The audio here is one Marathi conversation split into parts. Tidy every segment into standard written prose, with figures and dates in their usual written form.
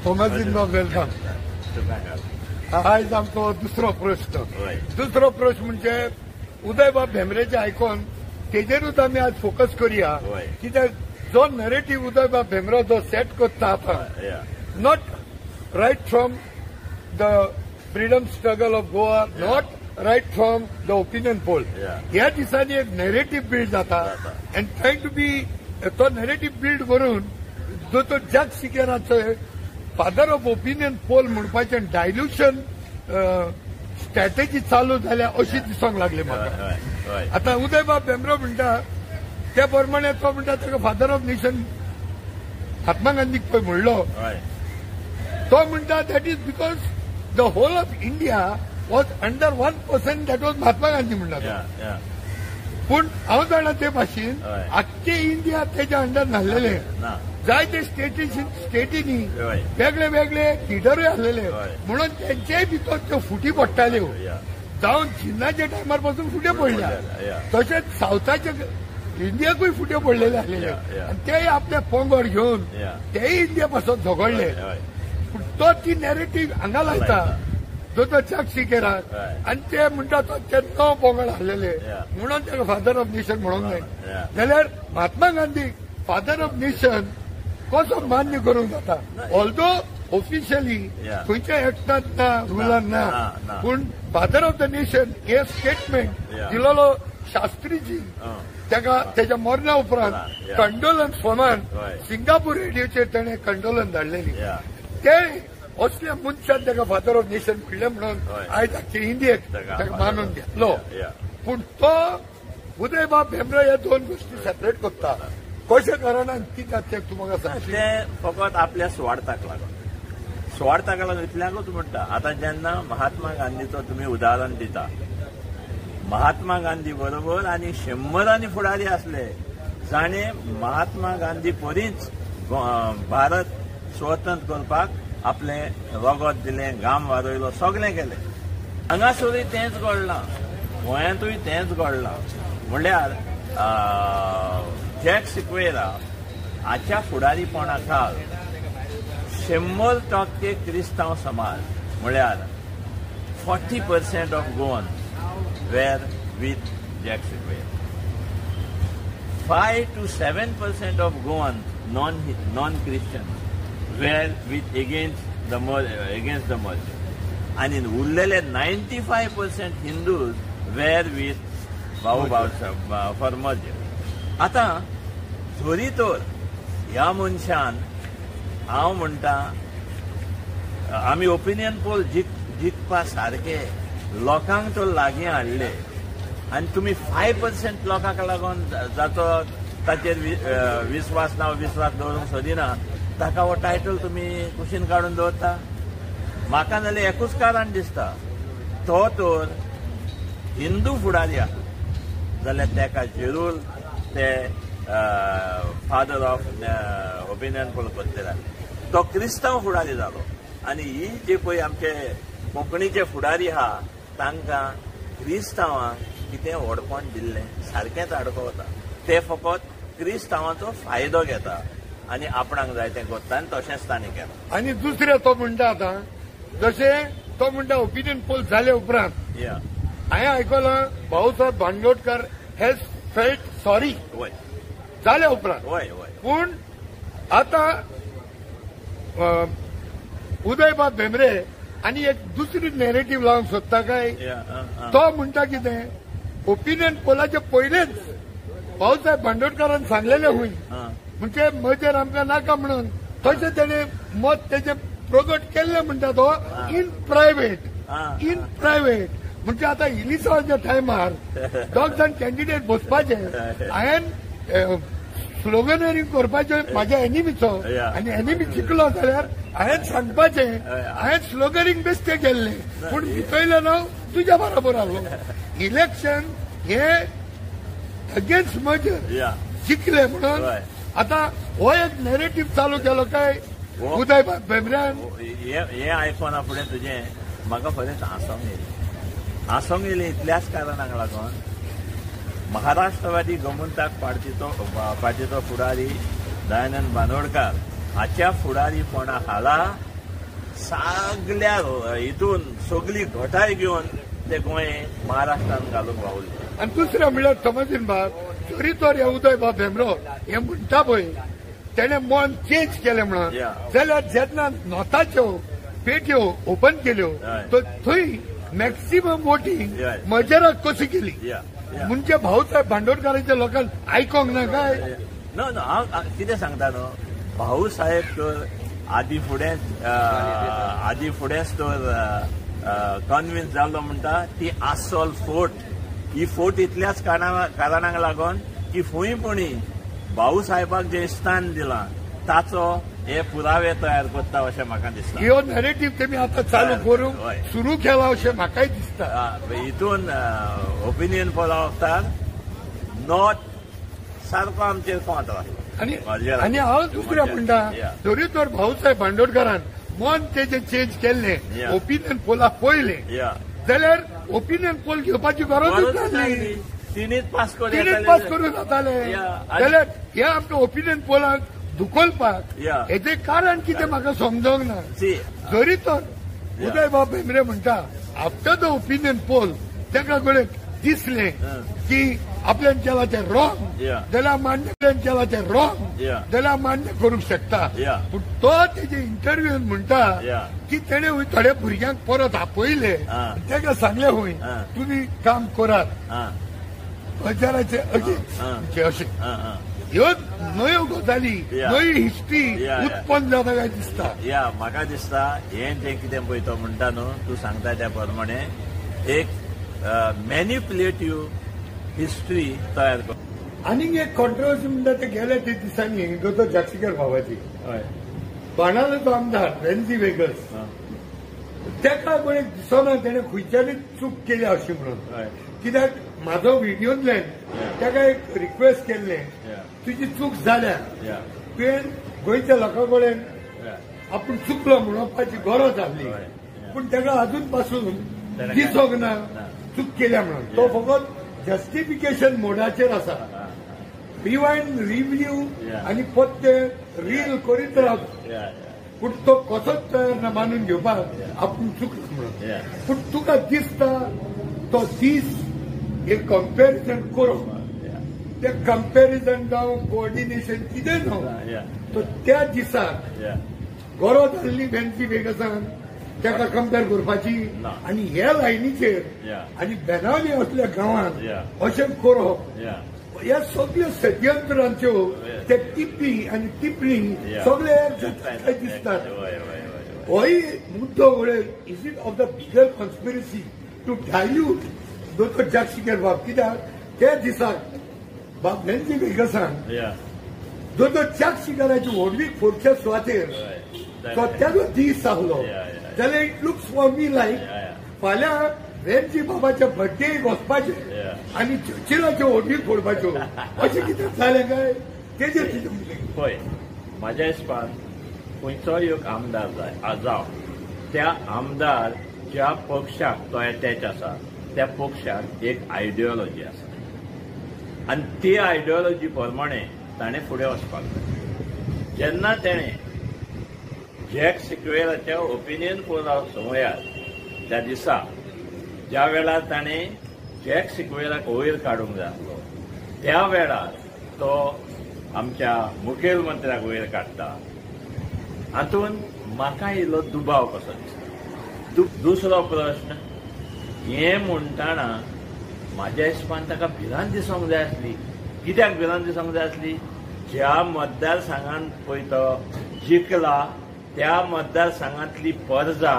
थॉमसिनो वेलकम. आयज आमचो दुसरो प्रश्न म्हणजे उदयबाब भेंब्रेचे आयकून तेजेरूच आमी आज फोकस करुया. कित्याक जो नरेटिव्ह उदयबाब भेंब्रो जो सेट करता आता not right from the freedom struggle of Goa, not right from the opinion poll. ह्या दिसांनी एक नरेटिव्ह बिल्ड जाता अँड ट्रायंग टू बी तो नरेटिव्ह बिल्ड करून जो तो जग सिकेराचो फादर ऑफ ओपिनियन पोल म्हणपाचें डायल्युशन स्ट्रॅटेजी चालू जाल्या अशी दिसोंक लागली म्हाका. आता उदयबाब भेंब्रो म्हणटा त्या प्रमाणे तो म्हणटा ताका फादर ऑफ नेशन महात्मा गांधीक पळय म्हणलो. तो म्हणटा that is because the whole of India was under 1% that was Mahatma Gandhi म्हणटा. पूण हांव जाणा ते भाशेन आख्खे इंडिया तेच्या अंडर नासलेले. जायते स्टेटींनी वेगळे वेगळे लिडरूय आसलेले म्हणून तेंचेय भितर त्यो फुटी पडटाल्यो. जावन चिन्नाच्या टायमार पासून फुट्यो पडल्या. तशेंच सावथाच्या इंडियाकूय फुट्यो पडलेले आसलेले आनी तेय आपले पंगड घेवन तेय इंडिया पासून झगडले. पूण तो ती नॅरेटिव्ह हांगा लायता जो तो जग सिकेराक आनी ते म्हणटा तो ते 9 पंगड आसलेले म्हणून ताका फादर ऑफ नेशन म्हणूंक जाय. जाल्यार महात्मा गांधीक फादर ऑफ नेशन कसो मान्य करूंक जाता. ऑल्दो ऑफिशियली खंयच्या एक्टांत ना, रुलान ना, पूण फादर ऑफ द नेशन हे स्टेटमेंट दिलोलो शास्त्रीजी ताका तेच्या मरणा उपरांत कंडोलन्स फॉर्मान सिंगापूर रेडिओचेर ताणें कंडोलन्स धाडलेली. ते असल्या मनशान ताका फादर ऑफ नेशन म्हणलें म्हणून आयज आख्खे इंडियेक ताका मानून घेतलो. पूण तो उदयबाब भेंब्रो हे 2 गोश्टी सेपरेट करता. कशा कारणान कित्याक ते तूं म्हाका सांग. ते फकत आपल्या स्वार्थाक लागून इतल्याकूच म्हणटा. आतां जेन्ना महात्मा गांधीचो तुमी उदाहरण दिता, महात्मा गांधी बरोबर आनी 100 फुडारी आसले जाणे महात्मा गांधी परीच भारत स्वतंत्र करपाक आपले रगत दिलें, घाम वारयलो, सगळें केलें. हांगासरूय तेंच घडलां, गोंयांतूय तेंच घडलां. म्हणल्यार जॅक सिक्वेरा हाच्या फुडारीपणा खाल 100% क्रिस्तांव समाज म्हळ्यार 40% of Goan were with Jack Sequeira. 5 to 7% of Goan non Christian were with against the merger आनी उरलेले 95% Hindus were with Bhau for merger. आता जोरी तर ह्या मनशान हांव म्हणटा आमी ओपिनियन पोल जिखपा सारखे लोकांक तो लागीं हाडले आनी तुमी 5% लोकांक लागून जाचो ताचेर विस्वास दवरूंक सोदिना ताका हो टायटल तुमी कुशीन काडून दवरता. म्हाका जाल्यार एकूच कारण दिसता, तो तर हिंदू फुडारी आसा जाल्यार ताका जरूर ते फादर ऑफ ओपिनियन पोल करतले. तो क्रिस्तांव फुडारी जालो आनी ही जे पळय आमचे कोंकणीचे फुडारी आहा तांकां क्रिस्तांवांक कितें व्हडपण दिल्लें सारकेंच आडकवता. ते फकत क्रिस्तांवाचो फायदो घेता आनी आपणाक जाय तें करता आनी तशेंच तांणी केलां. आनी दुसरें तो म्हणटा आतां जशें तो म्हणटा ओपिनियन पोल जाले उपरांत हांवें आयकलां Bhausaheb Bandodkar has felt sorry जाल्या उपरांत. पूण आतां उदयबाब भेंब्रे आनी एक दुसरी नॅरेटिव्ह लावंक सोदता काय. तो म्हणटा कितें ओपिनियन पोलाचे पयलेच भाऊसाहेब बांदोडकरान सांगलेले हुंय म्हणजे मजेर आमकां नाका म्हणून तशें तेणें मत तेजें प्रगट केल्लें म्हणटा तो इन प्रायवेट म्हणजे आतां इलिसवाच्या टायमार 2 जाण कॅन्डिडेट बसपाचे हांवें स्लोगनरिंग करपाचें म्हाज्या एनिमीचो आनी एनिमी जिखलो जाल्यार हांवें सांगपाचें हांवें स्लोगनरिंग बेश्टें केल्लें पूण भितरलें नांव तुज्या बरोबर आहलो. इलेक्शन हे अगेन्स्ट मर्जर जिखले म्हणून आतां हो एक नॅरेटिव्ह चालू केलो काय उदयबाब भेंब्र्यान. हे आयकना फुडें तुजें म्हाका खरेंच हांसोंक येयलें इतल्याच कारणाक लागून महाराष्ट्रवादी गोमंतक पार्टीचो फुडारी दयानंद बांदोडकर हाच्या फुडारीपणा खाला सगळ्या हितून सगळी घटाय घेवन ते गोंय महाराष्ट्रान घालून वावुरले. आणि दुसरें म्हणल्यार समजून बाब तरी तर हे उदय बाब भेंब्रो हे म्हणटा पळय तेणे मन चेंज केलें म्हणून जाल्यार जेन्ना नोताच्यो पेट्यो ओपन केल्यो थंय मॅक्सिमम वोटींग म्हजेराक कशी केली म्हणजे भाऊसाहेब बांदोडकरांच्या लोकांक आयकोंक ना काय. नो हांव कितें सांगता न्हू भाऊसाहेब तर आदी फुडेंच तर कन्विन्स जाल्लो म्हणटा ती आसोल फोर्ट ही फोर्ट इतल्याच कारणाक लागून की फुंयपणी भाऊसाहेबाक जे स्थान दिलां ताचो हे पुरावे तयार करता अशें म्हाका दिसता. ह्यो नॅरेटिव्ह तेमी आतां चालू करूंक सुरू केला अशें म्हाकाय दिसता. हितून ओपिनियन पोल आसतात नॉर्थ सारको आमचेर फांत आसलो. आनी हांव दुसरें म्हणटा तरी तर भाऊसाहेब बांदोडकरान मन तेजें चेंज केल्लें ओपिनियन पोला पयलें जाल्यार ओपिनियन पोल घेवपाची गरजूच नासली. तिणीच पास करून जाताले जाल्यार हे आमच्या ओपिनियन पोलाक दुखोवपाक हेजें कारण कितें म्हाका समजोंक ना. जरी तर उदय बाब भेंब्रे म्हणटा आफ्टर द ओपिनियन पोल तेका कडेन दिसलें की आपल्यान केला ते रॉंग जाल्यार मान्य केला ते रॉंग जाल्यार मान्य करूंक शकता. पूण तो तेजे इंटरव्यून म्हणटा की तेणे थोड्या भुरग्यांक परत आपयले तेका सांगले हूंय तुमी काम करात हजाराचे अशें ह्यो नव्यो गजाली नवी हिस्ट्री उत्पन्न जाता काय दिसता. म्हाका दिसता हें जें कितें पळय तो म्हणटा न्हू तूं सांगता त्या प्रमाणे एक मॅन्युप्युलेटिव्ह हिस्ट्री तयार कर. आनीक एक कॉन्ट्रोवर्सी म्हणटा ते गेल्या ते दिसांनी दोतोर जागशीकर भावाची बाणालो तो आमदार रेन्झी वेगस तेका कोणी दिसना तेणे खंयच्यानी चूक केली अशी म्हणून कित्याक म्हाजो व्हिडिओंतल्यान तेका एक रिक्वेस्ट केल्लें तुजी चूक जाल्या तुवें गोंयच्या लोकां कडेन आपूण चुकलो म्हणोवपाची गरज आसली पूण तेका अजून पासून दिसोंक ना चूक केल्या म्हणून. तो फकत जस्टिफिकेशन मोडाचेर आसा. रिवायंड रिव्ह्यू आनी पत्ते रील करीत रावता पूण तो कसोच तयार ना मानून घेवपाक आपूण चुकलो म्हणून. पूण तुका दिसता तो दीस एक कंपॅरिजन करप ते कंपॅरिजन जावं कोऑर्डिनेशन कितें न्हू तो त्या दिसाक गरज आसली रेन्झी वेगसान तेका कंपेर करपाची आनी हे लायनीचेर आनी बेनावली असल्या गांवांत अशें करप ह्या सगळ्यो षडयंत्रांच्यो ते टिप्पी आनी टिप्पणी सगळे दिसतात. होय मुद्दो वळेर is it of the bigger conspiracy to dilute दोतोर जागशीकर बाब कित्याक त्या दिसाक बाब रेन्झी वेगसान दोतोर जागशीकराची व्हडवीक फोडच्या सुवातेर तो तेजो दीस आसलो जाल्यार इट लुक्स फॉर मी लायक फाल्यां रेन्झी बाबाच्या बर्थडेक वचपाचें आनी चर्चिलाच्यो व्हडवीक फोडपाच्यो अशें कितें जालें काय तेजेर कितें पळय म्हाज्या हिसपान खंयचोय एक आमदार जावं त्या आमदार ज्या पक्षाक तो एटॅच आसा त्या पक्षाक एक आयडियोलॉजी आसा आनी ती आयडियोलॉजी प्रमाणे ताणें फुडें वचपाक जाय. जेन्ना तेणें जॅक सिक्वेराच्या ओपिनियन पोला समयार त्या दिसा ज्या वेळार ताणें जॅक सिक्वेराक वयर काडूंक जाय आसलो त्या वेळार तो आमच्या मुखेलमंत्र्याक वयर काडटा हातून म्हाका इल्लो दुबाव कसो दिसता. दुसरो प्रश्न हें म्हणटाना म्हाज्या हिसपान ताका भिरांत दिसोंक जाय आसली. कित्याक भिरांत दिसोंक जाय आसली ज्या मतदारसंघांत पळय तो जिखला त्या मतदारसंघांतली पर्जा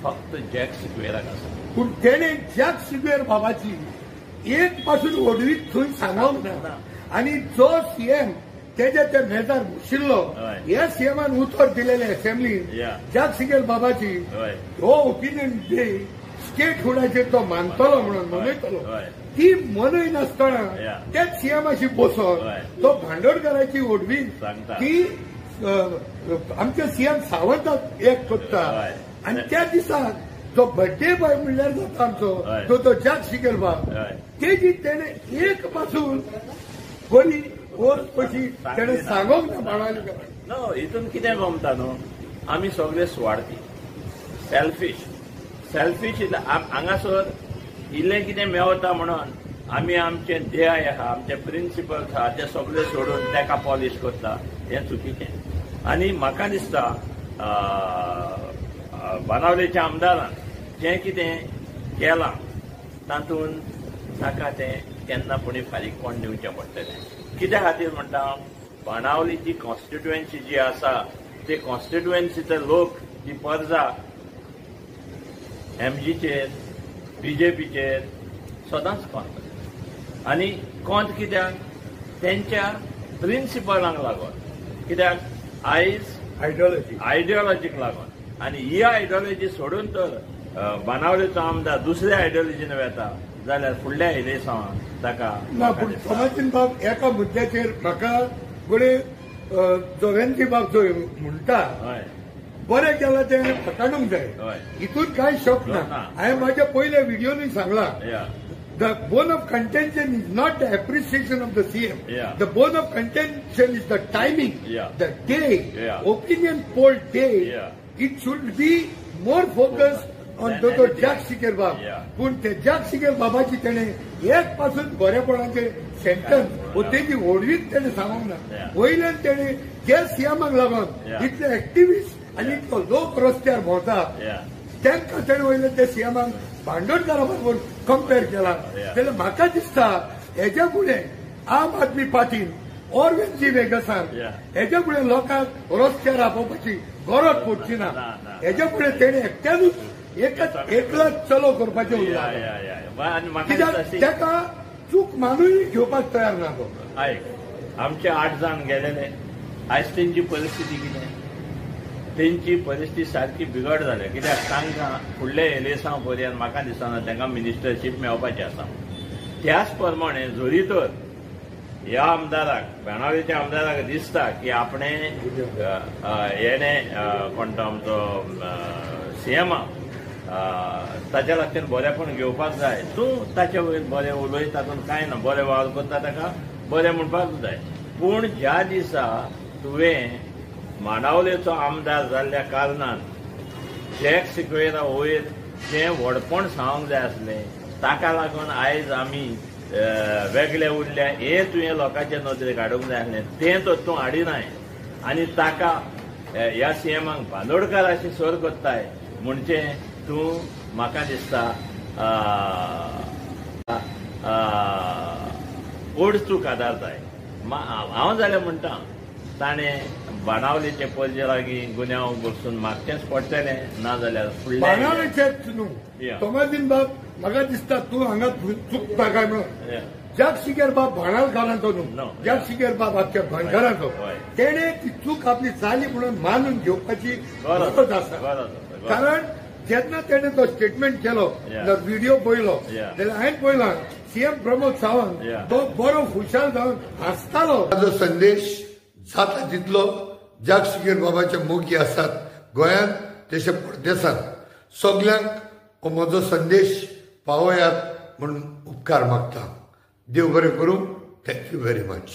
फक्त जॅक सिक्वेराक आसा. पूण तेणे जॅक सिक्वेर बाबाची एक पासून व्हडवीक थंय सांगोंक ना आनी जो सीएम तेजे ते मेजार बशिल्लो ह्या सीएमान उतर दिलेले असेंब्लीन जॅक सिक्वेर बाबाची हो ओपिनियन डे स्टेटहुडाचेर तो मानतलो म्हणून मनयतलो ती मनय नासतना त्याच सीएमाशी बसोन तो बांदोडकराची व्हडवीक ती आमचे सीएम सावंताक एक करता आनी त्या दिसाक जो बर्थडे बॉय म्हणल्यार जाता आमचो तो जॅक सिक्वेर बाब तेजी तेणे एक पासून बरी ओर कशी तेणे सांगोंक ना बाळाली. नो हितून कितें गमता न्हू आमी सगळे स्वार्थी, सेल्फीश हांगासर इल्लें कितें मेवता म्हणून आमी आमचे ध्येय आहा, आमचे प्रिन्सिपल्स आहा ते सगळे सोडून तेका पॉलिश करता, हें चुकीचें. आनी म्हाका दिसता बाणावलेच्या आमदारान जें कितें केलां तातूंत ताका तें केन्ना फुडें फारीकपण दिवचें पडटलें. कित्या खातीर म्हणटा, बाणावलीची कॉन्स्टिट्युएन्सी जी आसा ते कॉन्स्टिट्युएन्सीचे लोक जी पर्जा एमजीचेर बीजेपीचेर सदांच कोंत, आनी कोंत कित्याक तेंच्या प्रिन्सिपलांक लागून, कित्याक आयज आयडियोलॉजीक लागून. आनी ही आयडियोलॉजी सोडून तर बाणावलेचो आमदार दुसऱ्या आयडियोलॉजीन वेता जाल्यार फुडल्या इलेक्शनाक ताका ना. पूण समाजीन बाब एका मुद्द्याचेर म्हाका फुडें जोगेंची बाब जो म्हणटा बरें केलां तें फकाणूंक जाय, हितून कांय शक ना. हांवें म्हाज्या पयल्या व्हिडियोनूय सांगलां, the bone of contention is not the appreciation of the CM. The bone of contention is the timing, the day, opinion poll day. It should be more focused on the Jack Shiker Bab. पूण ते जॅक शिकर बाबाची तेणे एक पासून बरेपणाचे सेंटन्स व तेजी ओडवीच तेणे सांगूंक ना. वयल्यान तेणे जे सीएमाक लागून इतले एक्टिव्हिस्ट आनी इतलो लोक रस्त्यार भोंवता तांकां तेणे वयल्यान ते सीएमाक बांदोडकारा बरोबर कंपेर केला. जाल्यार म्हाका दिसता हेच्या फुडें आम आदमी पार्टीन और वेंची वेगसान हेच्या फुडें लोकांक रस्त्यार आपोवपाची गरज पडची ना. हेच्या फुडें तेणे एकट्यानूच एकलाच चलो करपाचें उरलां, कित्याक तेका चूक मानूय घेवपाक तयार ना तो. आमचे 8 जाण गेलेले, आयज तेंची परिस्थिती कितें? तेंची परिस्थिती सारकी बिगड जाल्या, कित्याक तांकां फुडले इलेक्शना पर्यंत म्हाका दिसना तांकां मिनिस्टरशीप मेळपाचें आसा. त्याच प्रमाणे जरी तर ह्या आमदाराक, बाणावलेच्या आमदाराक दिसता की आपणें हेणे कोण तो आमचो सीएमाक ताच्या लागच्यान बरेपण घेवपाक जाय, तूं ताचे वयर बरें उलय, तातूंत कांय ना, बरें वावर करता ताका बरें म्हणपाक जाय. पूण ज्या दिसा तुवें बाणावलेचो आमदार जाल्ल्या कारणान जॅक शिकेरा वयर जें व्हडपण सांगूंक जाय आसलें ताका लागून आयज आमी वेगळे उरल्या, हें तुवें लोकांचे नदरेक हाडूंक जाय आसलें, तें तर तूं हाडिनाय. आनी ताका ह्या सीएमाक बांदोडकाराची सर करताय म्हणजे तूं म्हाका दिसता व्हड चूक आदारताय. हांव जाल्यार म्हणटा ताणें बाणावलेचे पर्जे लागीं गुन्यांव बसून मागचेंच पडटलें, ना जाल्यार बाणावलेचेच न्हू तोमाजीन बाब म्हाका दिसता तूं हांगा चुकता काय म्हणून. जॅक शिकर बाब बाणावलकारांचो न्हू, जॅक शिकर बाब आमच्या गोंयकारांचो. तेणे ती चूक आपली जाली म्हणून मानून घेवपाची गरज आसा. कारण जेन्ना तेणे तो स्टेटमेंट केलो, व्हिडिओ पळयलो जाल्यार हांवें पळयलां सीएम प्रमोद सावंत तो बरो खुशाल जावन हांसतालो. ताजो संदेश जाता तितलो जॅक शिकर बाबाचे मोगी आसात गोंयांत तशे परदेसांत सगल्यांक हो म्हजो संदेश पावयात म्हणून उपकार मागता. देव बरें करूं. Thank you very much.